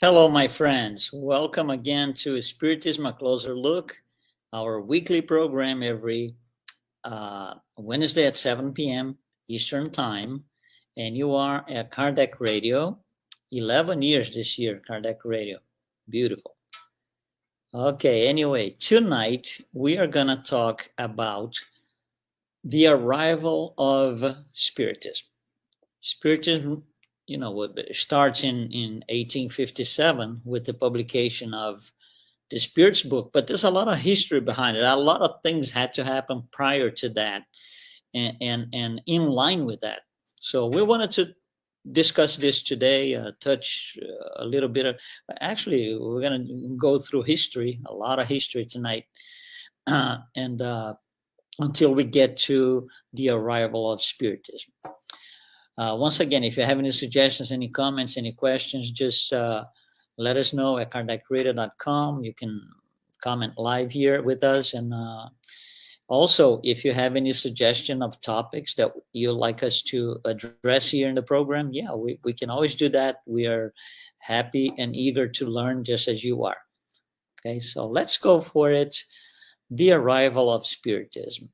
Hello, my friends. Welcome again to Spiritism, a Closer Look, our weekly program every Wednesday at 7 p.m. Eastern Time. And you are at Kardec Radio. 11 years this year, Kardec Radio. Beautiful. Okay, anyway, tonight we are going to talk about the arrival of Spiritism. Spiritism, starts in 1857 with the publication of the Spirits book, but there's a lot of history behind it. A lot of things had to happen prior to that and in line with that. So we wanted to discuss this today, touch a little bit of, actually, we're going to go through history, a lot of history tonight, and until we get to the arrival of Spiritism. Once again, if you have any suggestions, any comments, any questions, just let us know at kardecradio.com. You can comment live here with us. And also, if you have any suggestion of topics that you'd like us to address here in the program, yeah, we can always do that. We are happy and eager to learn just as you are. Okay, so let's go for it. The arrival of Spiritism.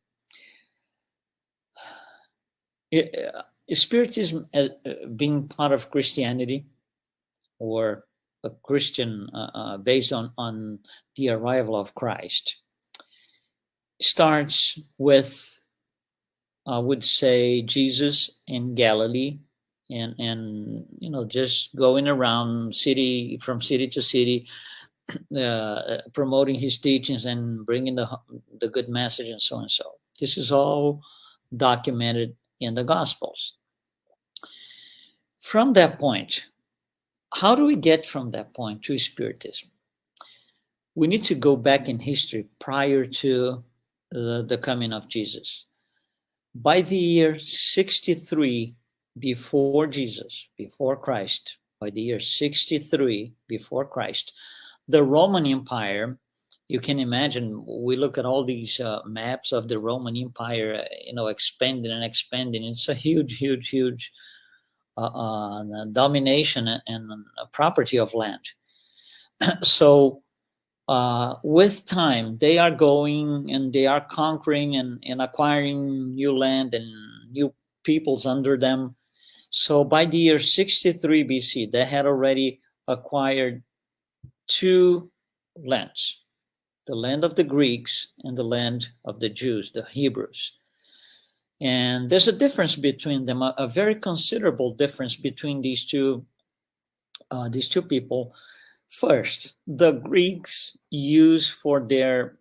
Spiritism being part of Christianity, or a Christian based on the arrival of Christ, starts with, I would say, Jesus in Galilee, and just going around from city to city, promoting his teachings and bringing the good message and so on and so. This is all documented in the Gospels. From that point, how do we get from that point to Spiritism? We need to go back in history prior to the coming of Jesus. By the year 63 before Jesus, before Christ, by the year 63 before Christ, the Roman Empire, you can imagine, we look at all these maps of the Roman Empire, expanding and expanding. It's a huge domination and property of land. So with time, they are going and they are conquering and acquiring new land and new peoples under them. So by the year 63 BC, they had already acquired two lands, the land of the Greeks and the land of the Jews, the Hebrews. And there's a difference between them, a very considerable difference between these two people. First, the Greeks use for their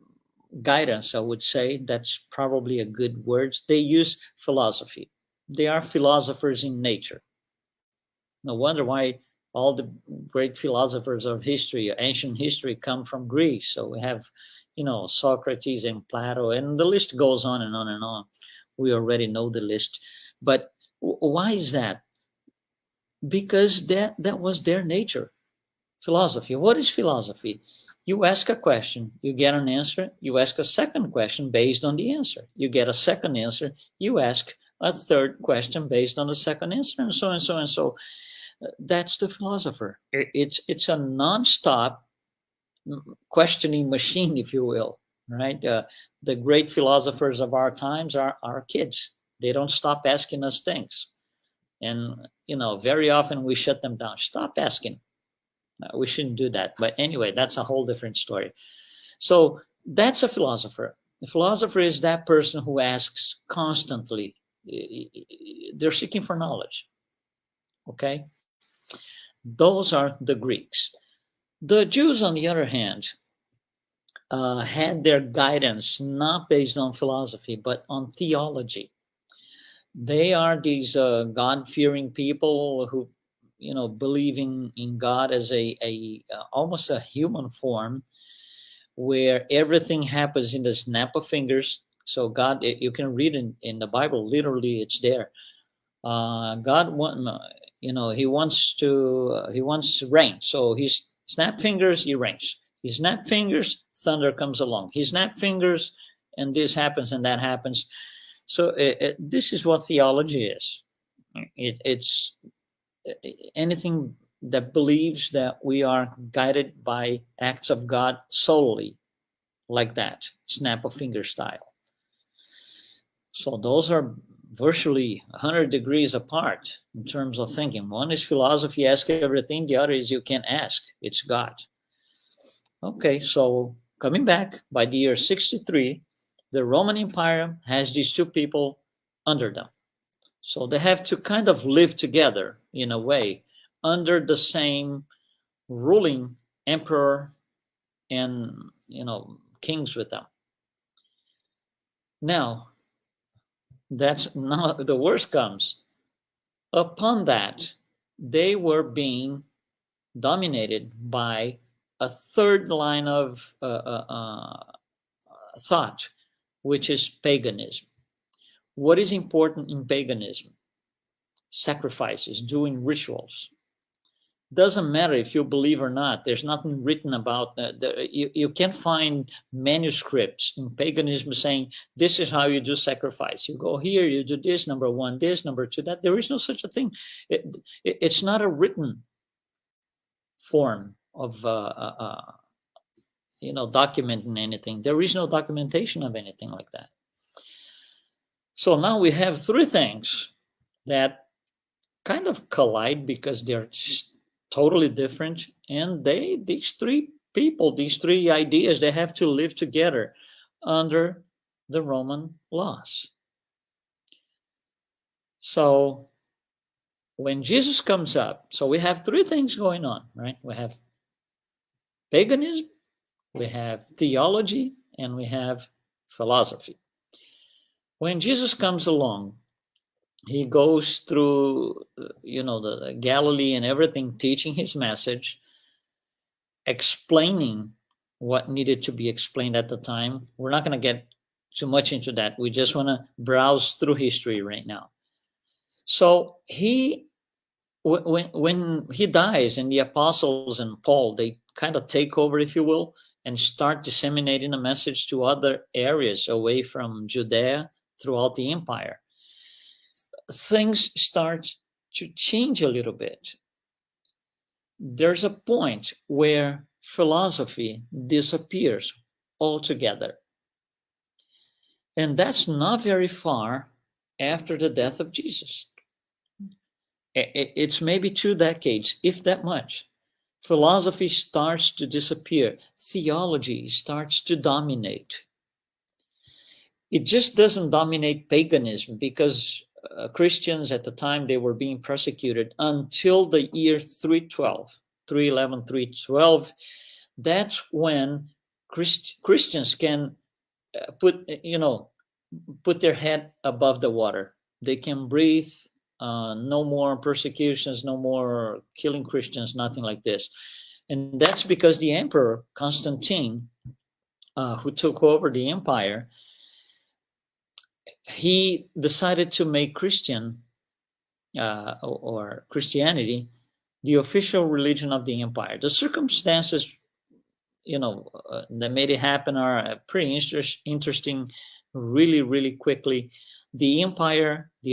guidance, I would say, that's probably a good word, they use philosophy. They are philosophers in nature. No wonder why all the great philosophers of history, ancient history, come from Greece. So we have, Socrates and Plato, and the list goes on and on and on. We already know the list. But why is that? Because that was their nature. Philosophy. What is philosophy? You ask a question, you get an answer, you ask a second question based on the answer. You get a second answer, you ask a third question based on the second answer, and so on and so on. So that's the philosopher. It's a non-stop questioning machine, if you will, right? The great philosophers of our times are our kids. They don't stop asking us things. And, very often we shut them down. Stop asking. We shouldn't do that. But anyway, that's a whole different story. So that's a philosopher. The philosopher is that person who asks constantly. They're seeking for knowledge. Okay? Those are the Greeks. The Jews, on the other hand, had their guidance not based on philosophy, but on theology. They are these God-fearing people who, believing in God as a almost a human form, where everything happens in the snap of fingers. So God, you can read in the Bible, literally, it's there. God, he wants rain. So he snap fingers, he rains. He snap fingers, thunder comes along. He snap fingers, and this happens and that happens. So this is what theology is. It's anything that believes that we are guided by acts of God solely, like that, snap of finger style. So those are virtually 100 degrees apart in terms of thinking. One is philosophy, ask everything. The other is you can't ask, it's God. Okay, so coming back, by the year 63, the Roman Empire has these two people under them. So they have to kind of live together in a way under the same ruling emperor and, kings with them. Now, that's not the worst comes. Upon that, they were being dominated by a third line of thought, which is paganism. What is important in paganism? Sacrifices, doing rituals. Doesn't matter if you believe or not. There's nothing written about you can't find manuscripts in paganism saying this is how you do sacrifice. You go here, you do this, number one, this, number two, that. There is no such a thing. It's not a written form of documenting anything. There is no documentation of anything like that. So now we have three things that kind of collide because they're totally different, and these three people, these three ideas, they have to live together under the Roman laws. So when Jesus comes up, so we have three things going on, right? We have paganism, we have theology, and we have philosophy. When Jesus comes along, he goes through, the Galilee and everything, teaching his message, explaining what needed to be explained at the time. We're not going to get too much into that. We just want to browse through history right now. So when he dies, and the apostles and Paul, they kind of take over, if you will, and start disseminating the message to other areas away from Judea throughout the empire, things start to change a little bit. There's a point where philosophy disappears altogether. And that's not very far after the death of Jesus. It's maybe 2 decades, if that much. Philosophy starts to disappear. Theology starts to dominate. It just doesn't dominate paganism, because Christians at the time, they were being persecuted until the year 312. That's when Christians can put their head above the water. They can breathe. No more persecutions, no more killing Christians, nothing like this. And that's because the emperor Constantine, who took over the empire, he decided to make or Christianity the official religion of the empire. The circumstances, that made it happen are pretty interesting. Really, really quickly, the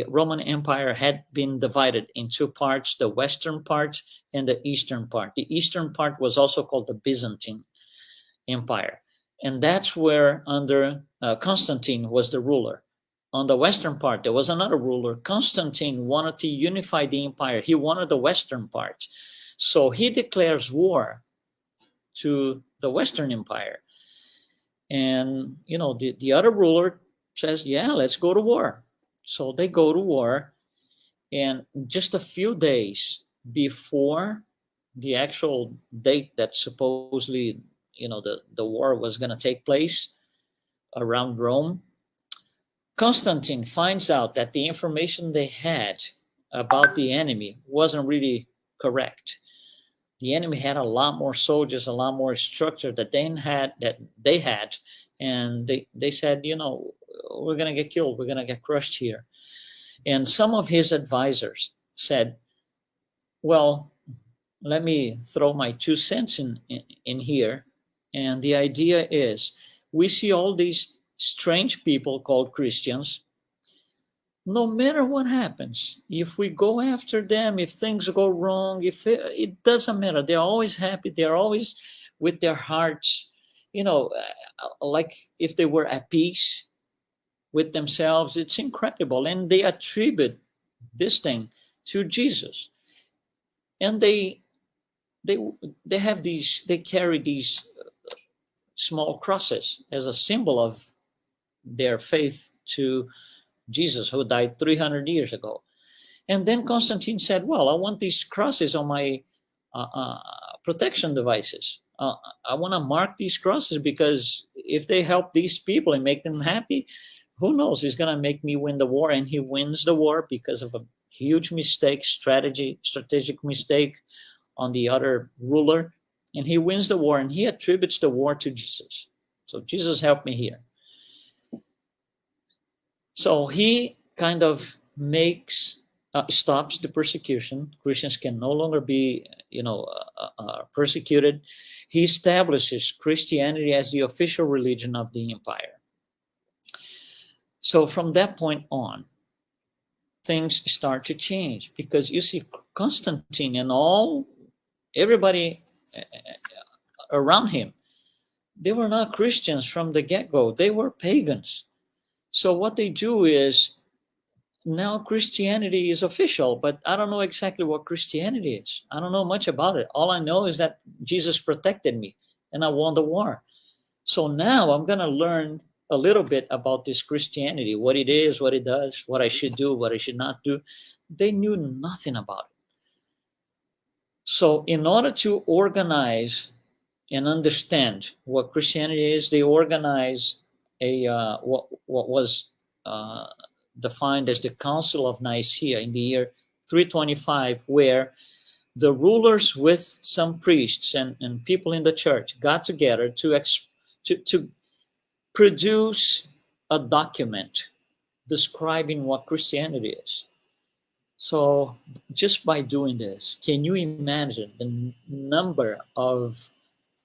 Roman Empire, had been divided in 2 parts: the western part and the eastern part. The eastern part was also called the Byzantine Empire, and that's where under Constantine was the ruler. On the western part, there was another ruler. Constantine wanted to unify the empire. He wanted the western part. So he declares war to the Western Empire. And, the other ruler says, yeah, let's go to war. So they go to war. And just a few days before the actual date that supposedly, the war was going to take place around Rome, Constantine finds out that the information they had about the enemy wasn't really correct. The enemy had a lot more soldiers, a lot more structure that they had, and they said, we're going to get killed, we're going to get crushed here. And some of his advisors said, well, let me throw my 2 cents in here. And the idea is, we see all these strange people called Christians. no matter what happens, if we go after them, if things go wrong, if it doesn't matter, they're always happy, they're always with their hearts, like if they were at peace with themselves. It's incredible. And they attribute this thing to Jesus. And they they have these, they carry these small crosses as a symbol of their faith to Jesus, who died 300 years ago. And then Constantine said, well, I want these crosses on my protection devices. I want to mark these crosses, because if they help these people and make them happy, who knows? He's going to make me win the war. And he wins the war because of a huge mistake, strategic mistake on the other ruler. And he wins the war, and he attributes the war to Jesus. So Jesus helped me here. So he kind of stops the persecution. Christians can no longer be, persecuted. He establishes Christianity as the official religion of the empire. So from that point on, things start to change, because you see, Constantine and everybody around him, they were not Christians from the get-go. They were pagans. So what they do is, now Christianity is official, but I don't know exactly what Christianity is. I don't know much about it. All I know is that Jesus protected me and I won the war. So now I'm going to learn a little bit about this Christianity, what it is, what it does, what I should do, what I should not do. They knew nothing about it. So in order to organize and understand what Christianity is, they organized what was defined as the Council of Nicaea in the year 325, where the rulers with some priests and people in the church got together to produce a document describing what Christianity is. So just by doing this, can you imagine the number of,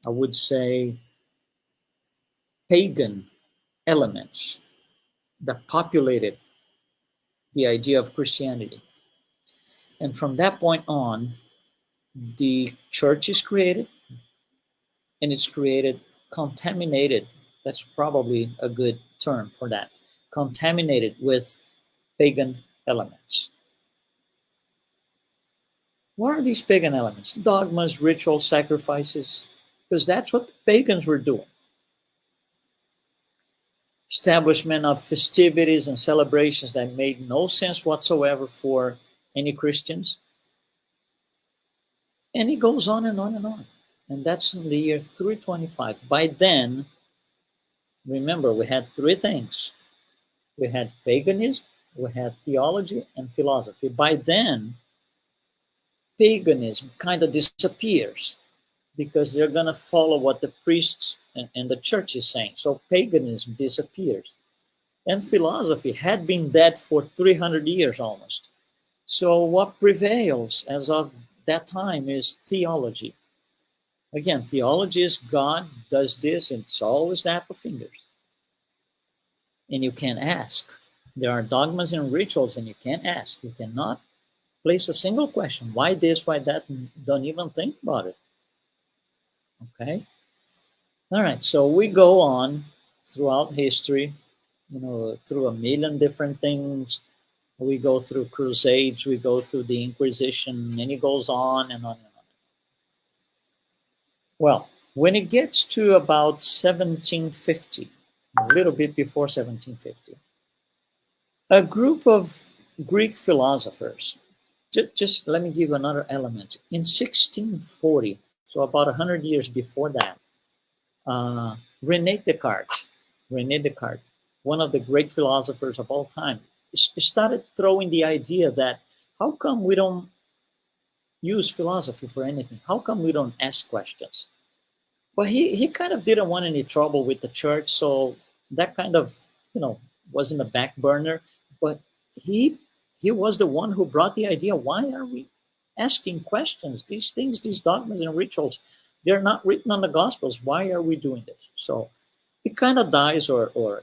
I would say, pagan elements that populated the idea of Christianity? And from that point on, the church is created, and it's created contaminated. That's probably a good term for that. Contaminated with pagan elements. What are these pagan elements? Dogmas, rituals, sacrifices, because that's what the pagans were doing. Establishment of festivities and celebrations that made no sense whatsoever for any Christians. And it goes on and on and on. And that's in the year 325. By then, remember, we had three things. We had paganism, we had theology, and philosophy. By then, paganism kind of disappears, because they're going to follow what the priests and the church is saying. So paganism disappears. And philosophy had been dead for 300 years almost. So what prevails as of that time is theology. Again, theology is God does this, and it's always snap of fingers. And you can't ask. There are dogmas and rituals, and you can't ask. You cannot place a single question. Why this, why that? Don't even think about it. Okay? All right, so we go on throughout history, through a million different things. We go through crusades, we go through the Inquisition, and it goes on and on and on. Well, when it gets to about 1750, a little bit before 1750, a group of Greek philosophers, just let me give you another element. In 1640, so about 100 years before that, René Descartes, one of the great philosophers of all time, started throwing the idea that how come we don't use philosophy for anything? How come we don't ask questions? But he kind of didn't want any trouble with the church, so that kind of, was in the back burner. But he was the one who brought the idea, why are we asking questions? These things, these dogmas and rituals, they're not written on the Gospels. Why are we doing this? So it kind of dies or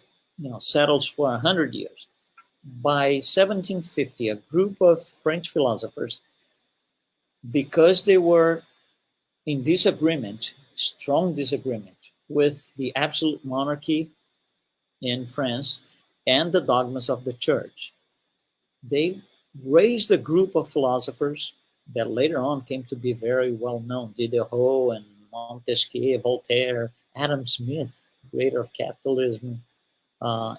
settles for 100 years. By 1750, a group of French philosophers, because they were in disagreement, strong disagreement, with the absolute monarchy in France and the dogmas of the church, they raised a group of philosophers that later on came to be very well known: Diderot and Montesquieu, Voltaire, Adam Smith, creator of capitalism,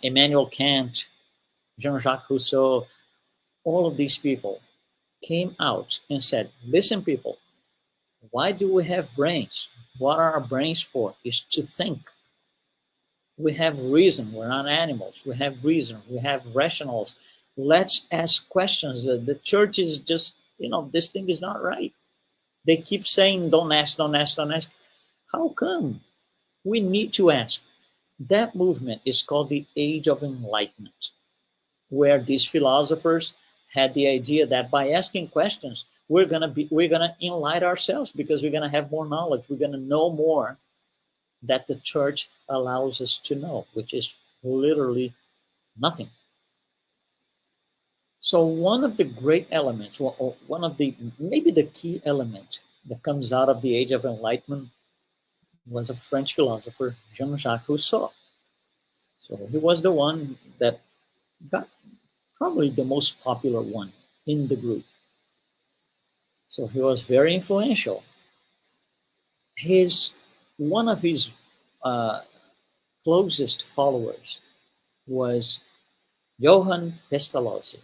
Immanuel Kant, Jean-Jacques Rousseau. All of these people came out and said, listen, people, why do we have brains? What are our brains for? Is to think. We have reason. We're not animals. We have reason. We have rationals. Let's ask questions. The church is just, this thing is not right. They keep saying, don't ask, don't ask, don't ask. How come? We need to ask. That movement is called the Age of Enlightenment, where these philosophers had the idea that by asking questions, we're gonna enlighten ourselves, because we're gonna have more knowledge. We're gonna know more that the church allows us to know, which is literally nothing. So one of the great elements, or one of the, maybe the key element that comes out of the Age of Enlightenment, was a French philosopher, Jean-Jacques Rousseau. So he was the one that got probably the most popular one in the group. So he was very influential. One of his closest followers was Johann Pestalozzi.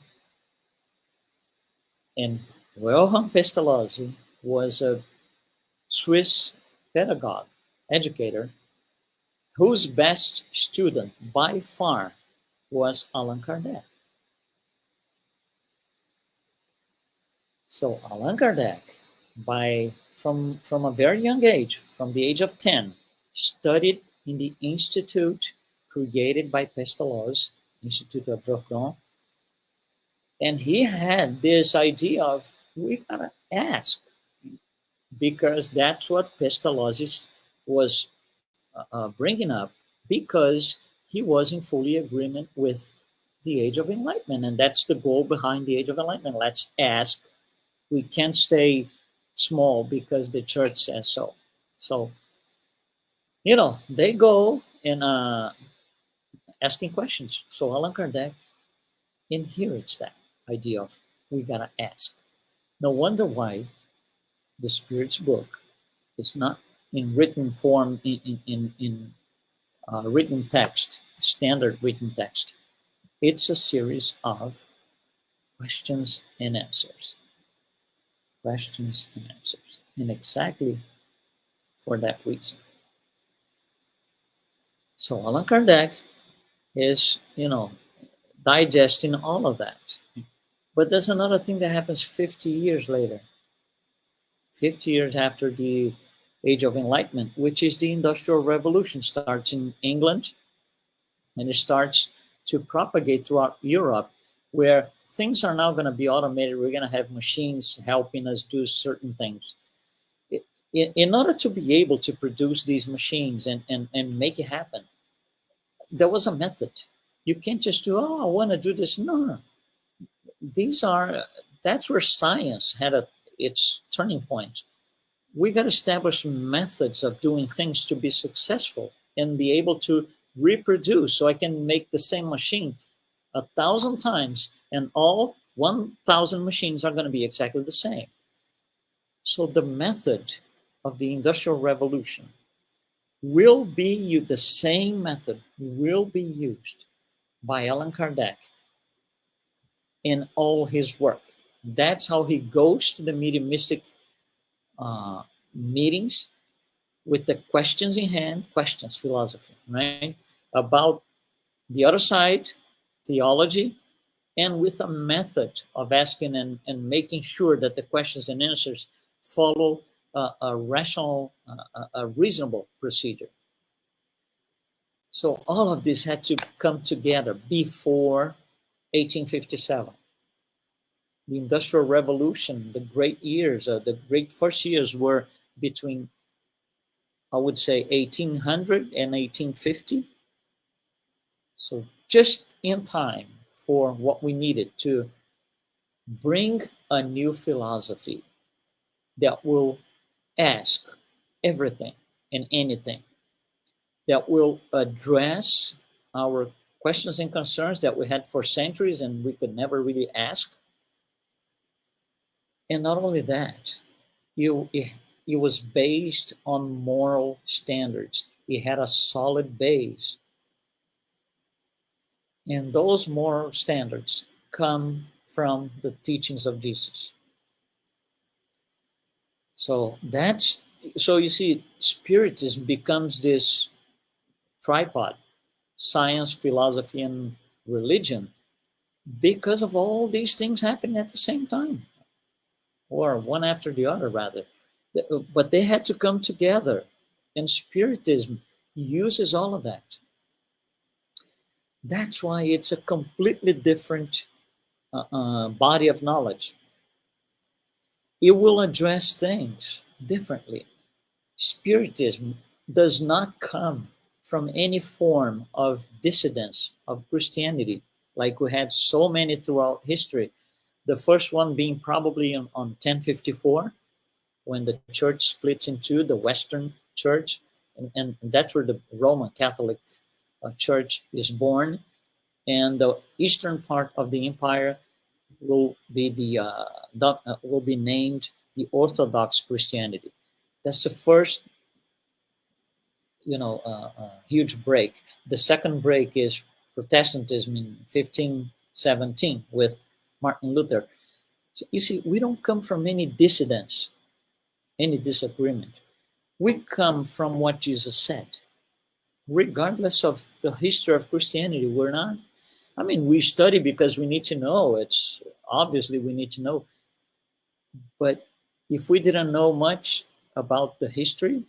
And Johann Pestalozzi was a Swiss pedagogue, educator, whose best student by far was Allan Kardec. So Allan Kardec, from a very young age, from the age of 10, studied in the institute created by Pestalozzi, Institute of Verdun. And he had this idea of, we gotta ask, because that's what Pestalozzi was bringing up, because he was in fully agreement with the Age of Enlightenment. And that's the goal behind the Age of Enlightenment. Let's ask. We can't stay small because the church says so. So, they go and asking questions. So Allan Kardec inherits that idea of, we gotta ask. No wonder why the Spirit's book is not in written form, in written text, standard written text. It's a series of questions and answers. Questions and answers. And exactly for that reason. So Allan Kardec is, digesting all of that. But there's another thing that happens 50 years later. 50 years after the Age of Enlightenment, which is the Industrial Revolution, starts in England, and it starts to propagate throughout Europe, where things are now going to be automated. We're going to have machines helping us do certain things. In order to be able to produce these machines and make it happen, there was a method. You can't just do, I want to do this. No. That's where science had its turning point. We got to establish methods of doing things to be successful and be able to reproduce. So I can make the same machine 1,000 times, and all 1,000 machines are going to be exactly the same. So the method of the Industrial Revolution will be, the same method will be used by Allan Kardec in all his work. That's how he goes to the mediumistic meetings with the questions in hand, questions, philosophy, right? About the other side, theology, and with a method of asking and making sure that the questions and answers follow a rational, a reasonable procedure. So all of this had to come together before 1857. The Industrial Revolution, the great years, the great first years were between, I would say, 1800 and 1850. So just in time for what we needed to bring a new philosophy that will ask everything and anything, that will address our questions and concerns that we had for centuries and we could never really ask. And not only that, it was based on moral standards. It had a solid base. And those moral standards come from the teachings of Jesus. So you see, Spiritism becomes this tripod, science, philosophy, and religion, because of all these things happening at the same time, or one after the other, rather. But they had to come together, and Spiritism uses all of that. That's why it's a completely different body of knowledge. It will address things differently. Spiritism does not come from any form of dissidence of Christianity, like we had so many throughout history. The first one being probably on 1054, when the church splits into the Western Church, and that's where the Roman Catholic Church is born, and the eastern part of the empire will be will be named the Orthodox Christianity. That's the first, huge break. The second break is Protestantism in 1517 with Martin Luther. So you see, we don't come from any dissidence, any disagreement. We come from what Jesus said. Regardless of the history of Christianity, we're not. I mean, we study because we need to know. It's obviously we need to know. But if we didn't know much about the history,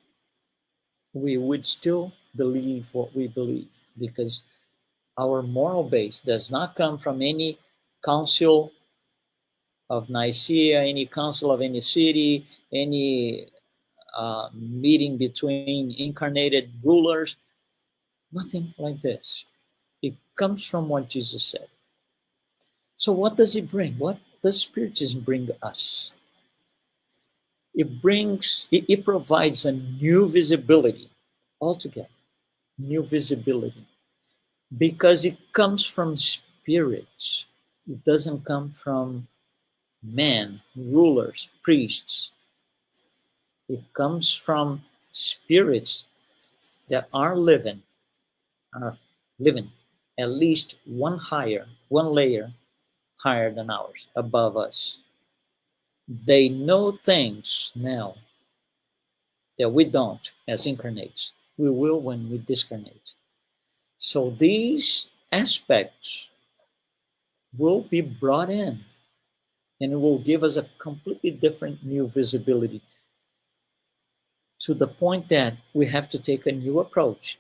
we would still believe what we believe, because our moral base does not come from any council of Nicaea, any council of any city, any meeting between incarnated rulers. Nothing like this. It comes from what Jesus said. So what does it bring? What does Spiritism bring us? It provides a new visibility altogether, new visibility, because it comes from spirits. It doesn't come from men, rulers, priests. It comes from spirits that are living at least one layer higher than ours, above us. They know things now that we don't as incarnates. We will when we discarnate. So these aspects will be brought in, and it will give us a completely different new visibility, to the point that we have to take a new approach,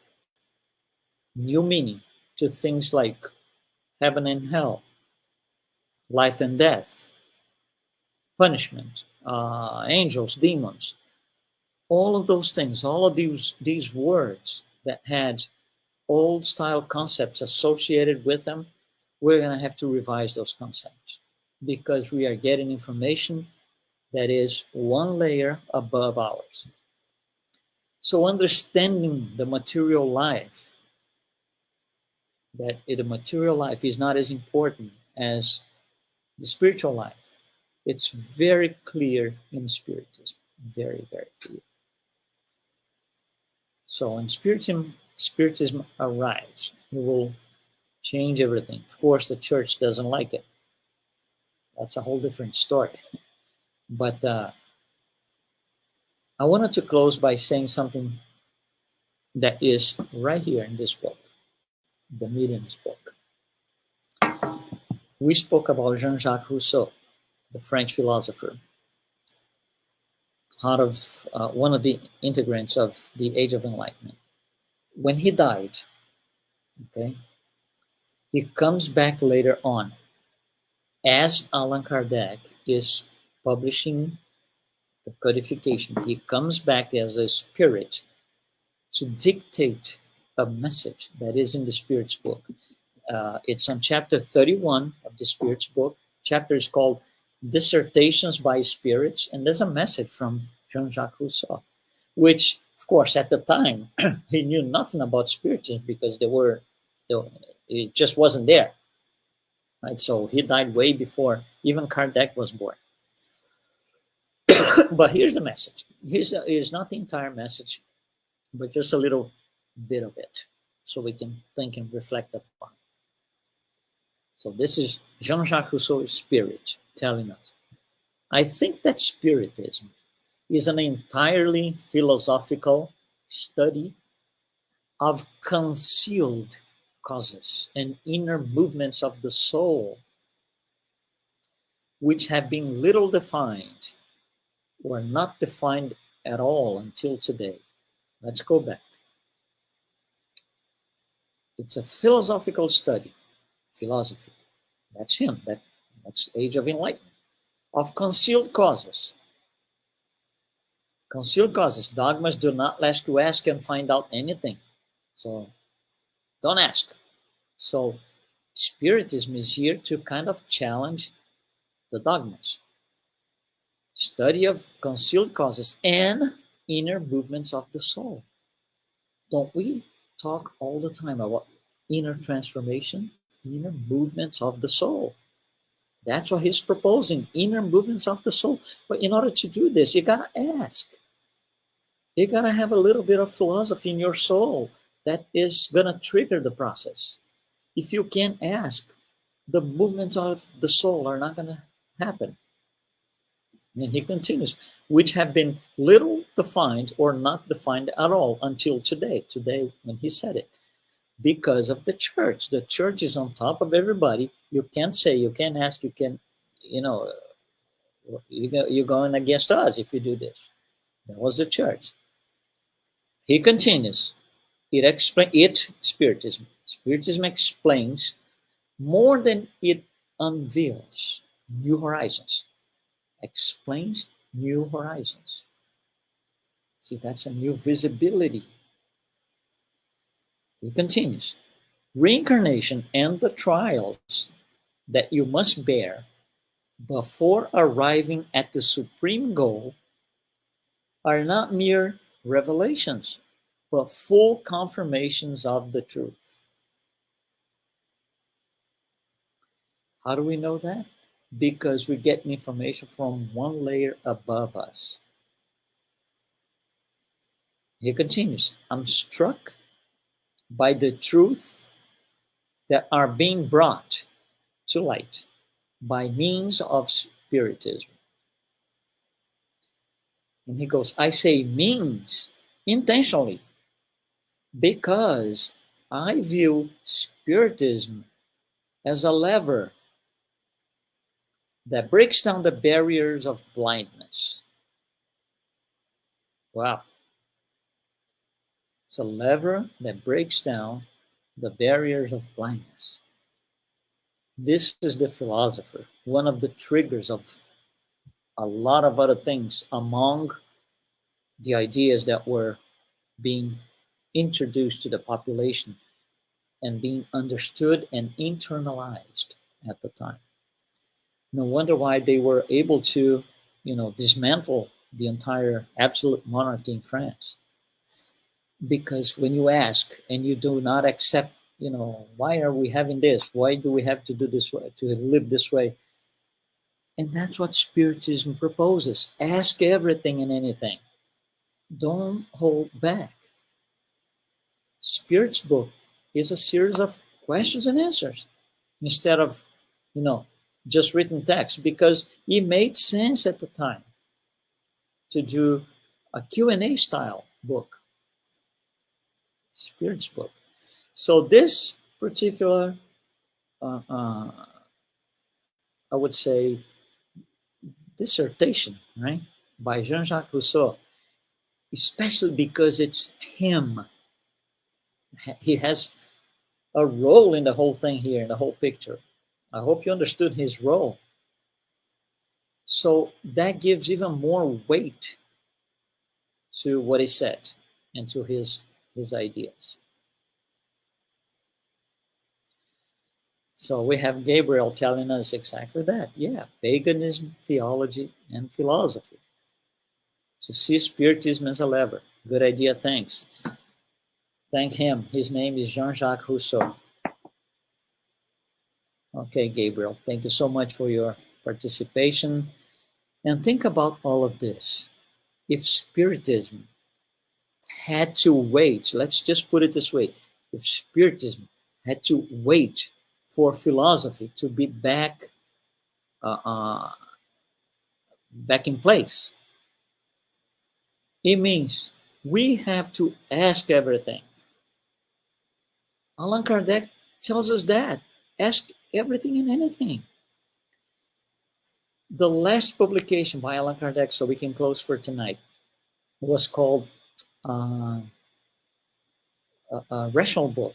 new meaning to things like heaven and hell, life and death, punishment, angels, demons, all of those things, all of these words that had old style concepts associated with them. We're going to have to revise those concepts, because we are getting information that is one layer above ours. So understanding the material life, that the material life is not as important as the spiritual life, it's very clear in Spiritism. Very, very clear. So when Spiritism arrives, it will change everything. Of course, the church doesn't like it. That's a whole different story. But I wanted to close by saying something that is right here in this book, the Medium's book. We spoke about Jean-Jacques Rousseau, the French philosopher, part of one of the integrants of the Age of Enlightenment. When he died, okay, he comes back later on, as Allan Kardec is publishing the codification. He comes back as a spirit to dictate a message that is in the Spirit's book. It's on chapter 31 of the Spirits book. Chapter is called Dissertations by Spirits, and there's a message from Jean-Jacques Rousseau, which, of course, at the time, he knew nothing about Spiritism because it just wasn't there. Right? So he died way before even Kardec was born. But here's the message. Here's not the entire message, but just a little bit of it, so we can think and reflect upon. So this is Jean-Jacques Rousseau's Spirit telling us, I think that Spiritism is an entirely philosophical study of concealed causes and inner movements of the soul, which have been little defined or not defined at all until today. Let's go back. It's a philosophical study. Philosophy. That's him. That's Age of Enlightenment. Of concealed causes. Concealed causes. Dogmas do not let you ask and find out anything. So don't ask. So Spiritism is here to kind of challenge the dogmas. Study of concealed causes and inner movements of the soul. Don't we talk all the time about inner transformation, inner movements of the soul? That's what he's proposing, inner movements of the soul. But in order to do this, you gotta ask. You gotta have a little bit of philosophy in your soul that is gonna trigger the process. If you can't ask, the movements of the soul are not gonna happen. And he continues, which have been little defined or not defined at all until today when he said it. Because of the church. The church is on top of everybody. You can't say, you can't ask, you can, you're going against us if you do this. That was the church. He continues, Spiritism. Spiritism explains more than it unveils new horizons. Explains new horizons. See, that's a new visibility. He continues, reincarnation and the trials that you must bear before arriving at the supreme goal are not mere revelations, but full confirmations of the truth. How do we know that? Because we get information from one layer above us. He continues, I'm struck by the truth that are being brought to light by means of Spiritism. And he goes, I say means intentionally because I view Spiritism as a lever that breaks down the barriers of blindness. Wow. It's a lever that breaks down the barriers of blindness. This is the philosopher, one of the triggers of a lot of other things among the ideas that were being introduced to the population and being understood and internalized at the time. No wonder why they were able to, dismantle the entire absolute monarchy in France. Because when you ask and you do not accept, why are we having this? Why do we have to do this way, to live this way? And that's what Spiritism proposes. Ask everything and anything. Don't hold back. Spirit's book is a series of questions and answers instead of, just written text, because it made sense at the time to do a Q&A style book. Spirit's book. So this particular, I would say, dissertation, right, by Jean-Jacques Rousseau, especially because it's him. He has a role in the whole thing here, in the whole picture. I hope you understood his role. So that gives even more weight to what he said and to his ideas. So we have Gabriel telling us exactly that. Yeah, paganism, theology, and philosophy. So see Spiritism as a lever. Good idea, thanks. Thank him. His name is Jean-Jacques Rousseau. Okay, Gabriel, thank you so much for your participation. And think about all of this. If Spiritism had to wait, let's just put it this way, if Spiritism had to wait for philosophy to be uh, uh, back in place, it means we have to ask everything. Allan Kardec tells us that. Ask everything and anything. The last publication by Allan Kardec, so we can close for tonight, was called a rational book.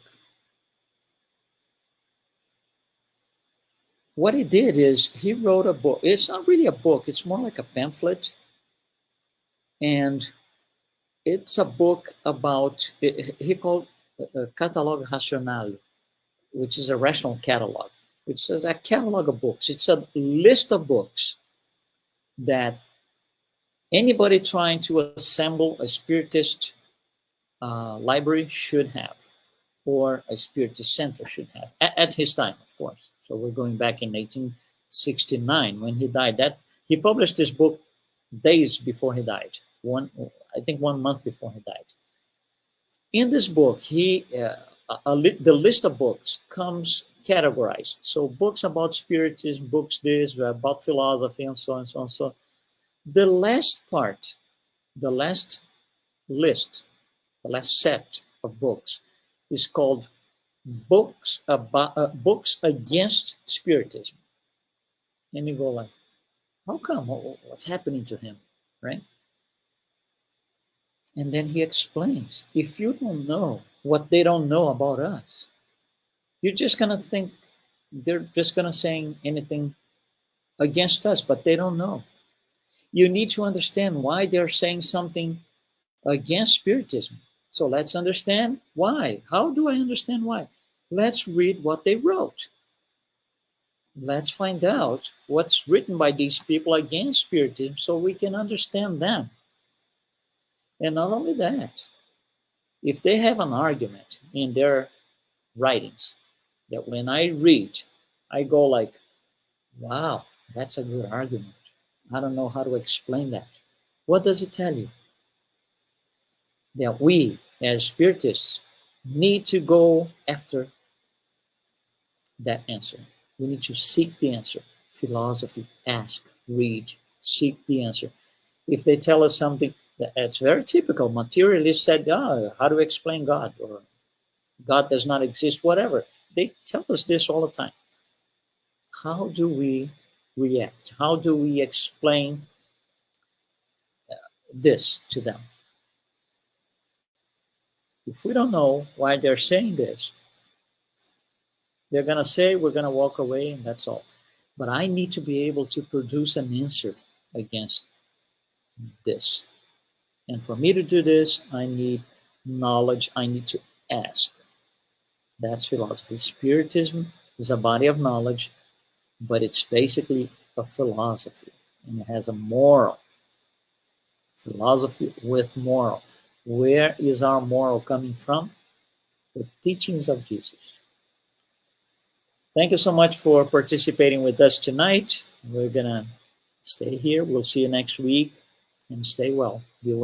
What he did is he wrote a book. It's not really a book, it's more like a pamphlet. And it's a book about, he called Catalogue Rational, which is a rational catalog. It's a catalog of books. It's a list of books that anybody trying to assemble a Spiritist library should have, or a Spiritist center should have, at his time, of course. So we're going back in 1869 when he died. That he published this book days before he died. I think 1 month before he died. In this book, the list of books comes categorized. So books about Spiritism, books this, about philosophy, and so on and so on. So the last part, the last list, the last set of books is called books against Spiritism. And you go like, how come? What's happening to him, right? And then he explains, if you don't know what they don't know about us, you're just going to think they're just going to say anything against us, but they don't know. You need to understand why they're saying something against Spiritism. So let's understand why. How do I understand why? Let's read what they wrote. Let's find out what's written by these people against Spiritism so we can understand them. And not only that, if they have an argument in their writings that when I read, I go like, wow, that's a good argument. I don't know how to explain that. What does it tell you? That we, as Spiritists, need to go after that answer. We need to seek the answer. Philosophy, ask, read, seek the answer. If they tell us something that's very typical, materialists said, how to explain God? Or God does not exist, whatever. They tell us this all the time. How do we react? How do we explain this to them? If we don't know why they're saying this, they're going to say, we're going to walk away, and that's all. But I need to be able to produce an answer against this. And for me to do this, I need knowledge. I need to ask. That's philosophy. Spiritism is a body of knowledge, but it's basically a philosophy. And it has a moral. Philosophy with moral. Where is our moral coming from? The teachings of Jesus. Thank you so much for participating with us tonight. We're going to stay here. We'll see you next week. And stay well. Be well.